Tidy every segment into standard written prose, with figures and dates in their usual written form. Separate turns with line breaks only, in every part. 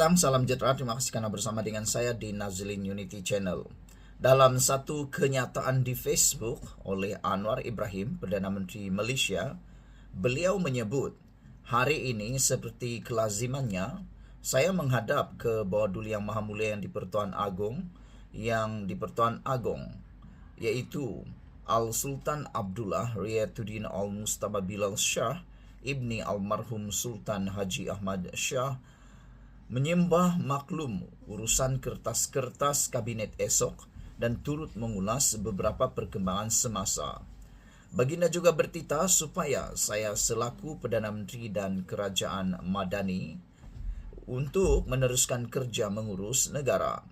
petang, salam sejahtera. Terima kasih karena bersama dengan saya di Nazlin Unity Channel. Dalam satu kenyataan di Facebook oleh Anwar Ibrahim, Perdana Menteri Malaysia, beliau menyebut, hari ini seperti kelazimannya, saya menghadap ke bawah duli Yang Maha Mulia yang di-Pertuan Agong, yaitu Al-Sultan Abdullah Riyatuddin Al-Mustafa Bilal Shah Ibni Almarhum Sultan Haji Ahmad Shah, menyembah maklum urusan kertas-kertas kabinet esok dan turut mengulas beberapa perkembangan semasa. Baginda juga bertitah supaya saya selaku Perdana Menteri dan Kerajaan Madani untuk meneruskan kerja mengurus negara.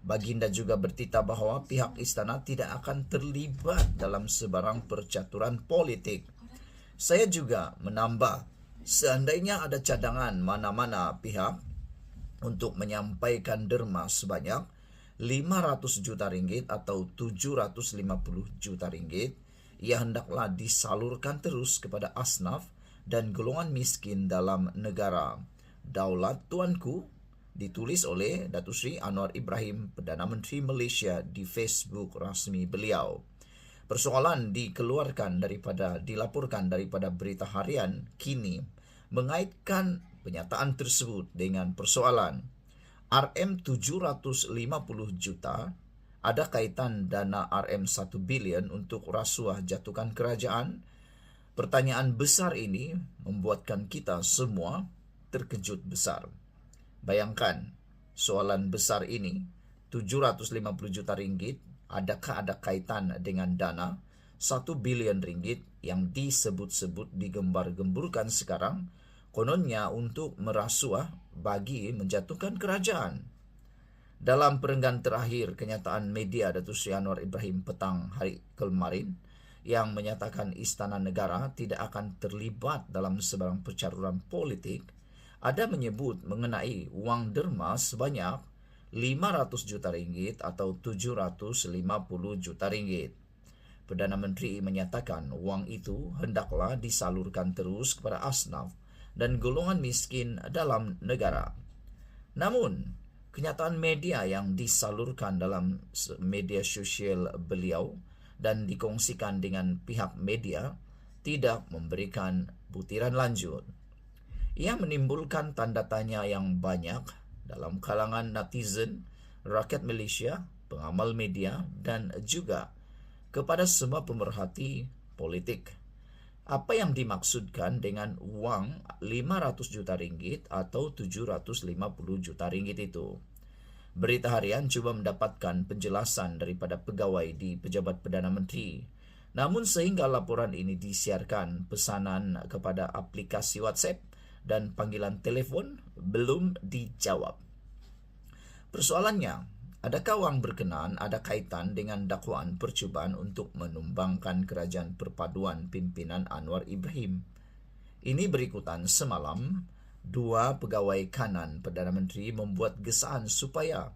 Baginda juga bertitah bahawa pihak istana tidak akan terlibat dalam sebarang percaturan politik. Saya juga menambah, seandainya ada cadangan mana-mana pihak untuk menyampaikan derma sebanyak 500 juta ringgit atau 750 juta ringgit, ia hendaklah disalurkan terus kepada asnaf dan golongan miskin dalam negara. Daulat Tuanku, ditulis oleh Datuk Seri Anwar Ibrahim, Perdana Menteri Malaysia, di Facebook rasmi beliau. Persoalan dilaporkan daripada berita harian kini mengaitkan penyataan tersebut dengan persoalan RM750 juta ada kaitan dana RM1 bilion untuk rasuah jatuhkan kerajaan. Pertanyaan besar ini membuatkan kita semua terkejut besar. Bayangkan, soalan besar ini, 750 juta ringgit, adakah ada kaitan dengan dana 1 bilion ringgit yang disebut-sebut digembar-gemburkan sekarang, kononnya untuk merasuah bagi menjatuhkan kerajaan. Dalam perenggan terakhir kenyataan media Datuk Seri Anwar Ibrahim petang hari kemarin, yang menyatakan Istana Negara tidak akan terlibat dalam sebarang percaturan politik, ada menyebut mengenai wang derma sebanyak 500 juta ringgit atau 750 juta ringgit. Perdana Menteri menyatakan wang itu hendaklah disalurkan terus kepada asnaf dan golongan miskin dalam negara. Namun, kenyataan media yang disalurkan dalam media sosial beliau dan dikongsikan dengan pihak media tidak memberikan butiran lanjut. Ia menimbulkan tanda tanya yang banyak dalam kalangan netizen, rakyat Malaysia, pengamal media dan juga kepada semua pemerhati politik. Apa yang dimaksudkan dengan wang 500 juta ringgit atau 750 juta ringgit itu? Berita harian cuba mendapatkan penjelasan daripada pegawai di Pejabat Perdana Menteri. Namun sehingga laporan ini disiarkan, pesanan kepada aplikasi WhatsApp dan panggilan telefon belum dijawab. Persoalannya, adakah wang berkenaan ada kaitan dengan dakwaan percubaan untuk menumbangkan kerajaan perpaduan pimpinan Anwar Ibrahim? Ini berikutan semalam, dua pegawai kanan Perdana Menteri membuat gesaan supaya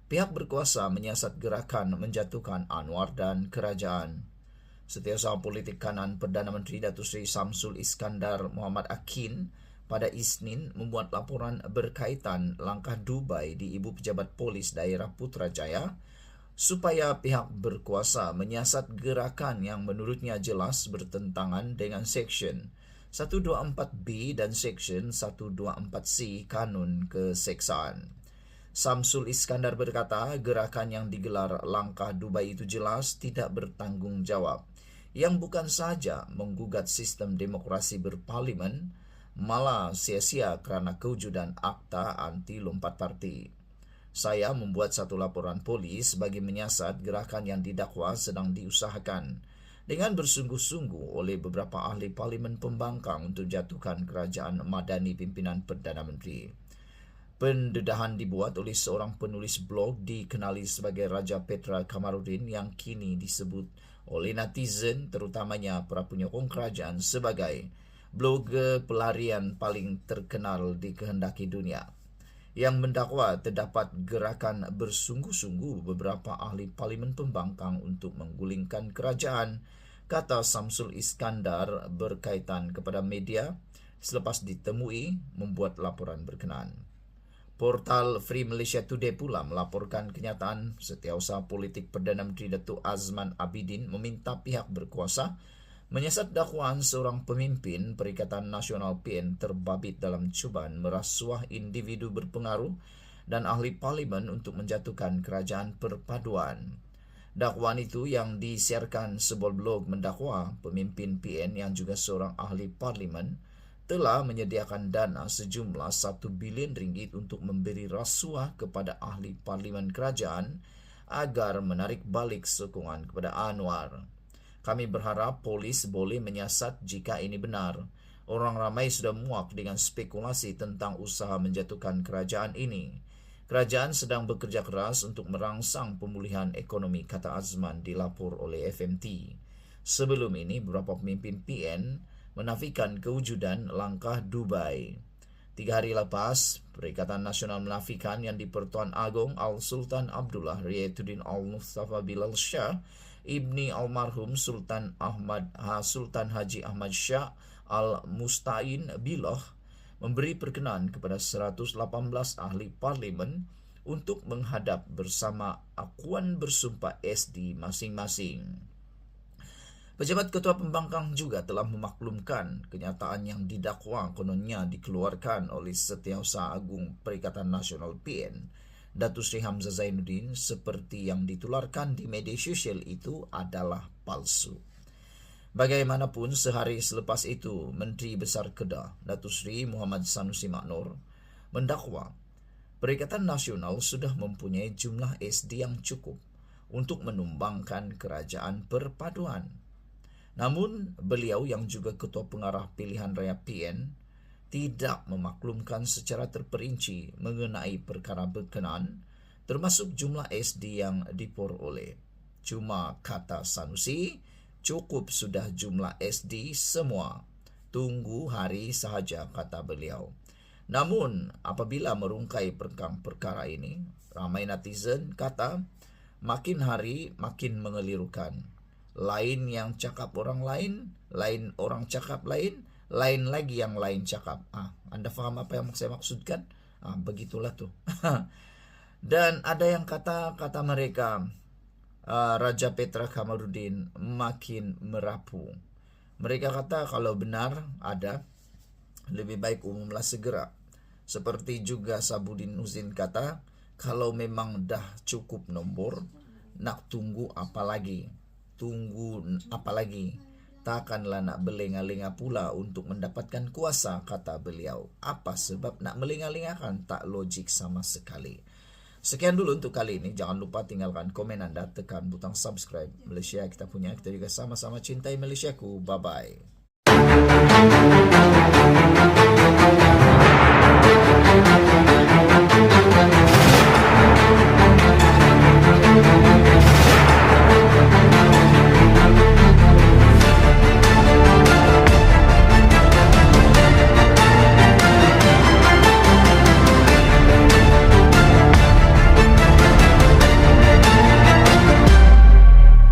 pihak berkuasa menyiasat gerakan menjatuhkan Anwar dan kerajaan. Setiausaha politik kanan Perdana Menteri Datuk Seri Samsul Iskandar Muhammad Akin pada Isnin membuat laporan berkaitan langkah Dubai di Ibu Pejabat Polis Daerah Putrajaya supaya pihak berkuasa menyiasat gerakan yang menurutnya jelas bertentangan dengan Seksyen 124B dan Seksyen 124C Kanun Keseksaan. Samsul Iskandar berkata, gerakan yang digelar langkah Dubai itu jelas tidak bertanggungjawab, yang bukan sahaja menggugat sistem demokrasi berparlimen, malah sia-sia kerana kewujudan akta anti lompat parti. Saya membuat satu laporan polis bagi menyiasat gerakan yang didakwa sedang diusahakan dengan bersungguh-sungguh oleh beberapa ahli parlimen pembangkang untuk jatuhkan kerajaan Madani pimpinan Perdana Menteri. Pendedahan dibuat oleh seorang penulis blog dikenali sebagai Raja Petra Kamarudin yang kini disebut oleh netizen, terutamanya para penyokong kerajaan, sebagai blogger pelarian paling terkenal dikehendaki dunia, yang mendakwa terdapat gerakan bersungguh-sungguh beberapa ahli parlimen pembangkang untuk menggulingkan kerajaan, kata Samsul Iskandar berkaitan kepada media selepas ditemui membuat laporan berkenaan. Portal Free Malaysia Today pula melaporkan kenyataan Setiausaha Politik Perdana Menteri Datuk Azman Abidin meminta pihak berkuasa menyiasat dakwaan seorang pemimpin Perikatan Nasional PN terbabit dalam cubaan merasuah individu berpengaruh dan ahli parlimen untuk menjatuhkan kerajaan perpaduan. Dakwaan itu yang disiarkan sebuah blog mendakwa pemimpin PN yang juga seorang ahli parlimen telah menyediakan dana sejumlah 1 bilion ringgit untuk memberi rasuah kepada ahli parlimen kerajaan agar menarik balik sokongan kepada Anwar. Kami berharap polis boleh menyiasat jika ini benar. Orang ramai sudah muak dengan spekulasi tentang usaha menjatuhkan kerajaan ini. Kerajaan sedang bekerja keras untuk merangsang pemulihan ekonomi, kata Azman dilapor oleh FMT. Sebelum ini, beberapa pemimpin PN menafikan kewujudan langkah Dubai. 3 hari lepas, Perikatan Nasional menafikan yang di-Pertuan Agong Al-Sultan Abdullah Riyatuddin Al-Mustafa Bilal Shah, ibni almarhum Sultan Haji Ahmad Shah Al-Mustain Billah, memberi perkenan kepada 118 ahli parlimen untuk menghadap bersama akuan bersumpah SD masing-masing. Pejabat Ketua Pembangkang juga telah memaklumkan kenyataan yang didakwa kononnya dikeluarkan oleh Setiausaha Agung Perikatan Nasional PN, Datuk Seri Hamzah Zainuddin, seperti yang ditularkan di media sosial itu adalah palsu. Bagaimanapun, sehari selepas itu, Menteri Besar Kedah, Datuk Seri Muhammad Sanusi Maknor, mendakwa Perikatan Nasional sudah mempunyai jumlah SD yang cukup untuk menumbangkan kerajaan perpaduan. Namun, beliau yang juga Ketua Pengarah Pilihan Raya PN tidak memaklumkan secara terperinci mengenai perkara berkenaan, termasuk jumlah SD yang diperoleh. Cuma kata Sanusi, cukup sudah jumlah SD semua. Tunggu hari sahaja, kata beliau. Namun, apabila merungkai perkara ini, ramai netizen kata, makin hari makin mengelirukan. Lain yang cakap orang lain orang cakap lain lagi yang lain cakap. Anda faham apa yang saya maksudkan? Begitulah tuh. Dan ada yang kata mereka, Raja Petra Kamarudin makin merapu. Mereka kata kalau benar ada, lebih baik umumlah segera. Seperti juga Sabudin Uzin kata, kalau memang dah cukup nombor, nak tunggu apa lagi? Tunggu apa lagi? Takkanlah nak berlenga-lenga pula untuk mendapatkan kuasa, kata beliau. Apa sebab nak melenga-lengakan? Tak logik sama sekali. Sekian dulu untuk kali ini. Jangan lupa tinggalkan komen anda, tekan butang subscribe. Malaysia kita punya, kita juga sama-sama cintai Malaysiaku. Bye-bye.